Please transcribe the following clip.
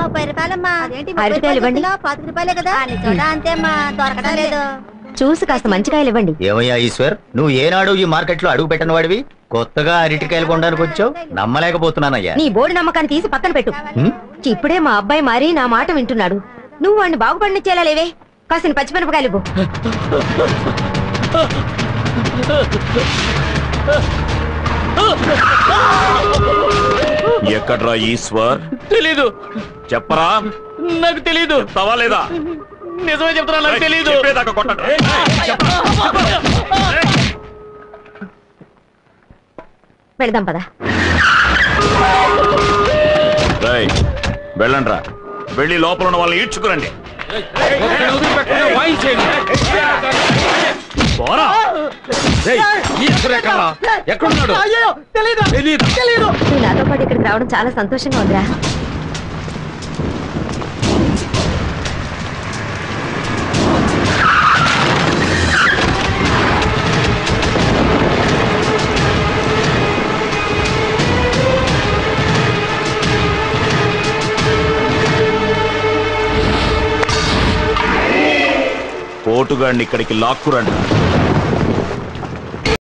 రూపాయలమ్మా. అరటికాయలు ఇవ్వండి. 10 రూపాయలే కదా. అంతేమ్మా, దొరకడం లేదు. చూసి కాస్త మంచి కాయలు ఇవ్వండి. ఏమయ్యా ఈశ్వర్, నువ్వు ఏనాడు ఈ మార్కెట్ లో అడుగు పెట్టిన వాడివి కొత్తగా అరటికాయలు కొనడానికి వచ్చావు? నమ్మలేకపోతున్నానయ్యా. నీ బోర్డు నమ్మకాన్ని తీసి పక్కన పెట్టు. ఇప్పుడే మా అబ్బాయి మారి నా మాట వింటున్నాడు. నువ్వు వాడిని బాగుపడినిచ్చేలా లేవే. కాసిన పచ్చిమిరపకాయలు ఇవ్వు. ఎక్కడ్రా ఈశ్వర్? తెలీదు. చెప్పరా. నాకు తెలీదు. చెప్తావా లేదా? నిజమే చెప్తున్నా, నాకు తెలీదు. చెప్పేదాకా కొట్టండి. వెళదాం పదా. వెళ్ళండ్రా, వెళ్ళి లోపల ఉన్న వాళ్ళని ఈడ్చుకురండి. ఎక్కడున్నాడు? నువ్వు నాతో పాటు ఇక్కడికి రావడం చాలా సంతోషంగా ఉందిరా. పోటుగాడిని ఇక్కడికి లాక్కురండి.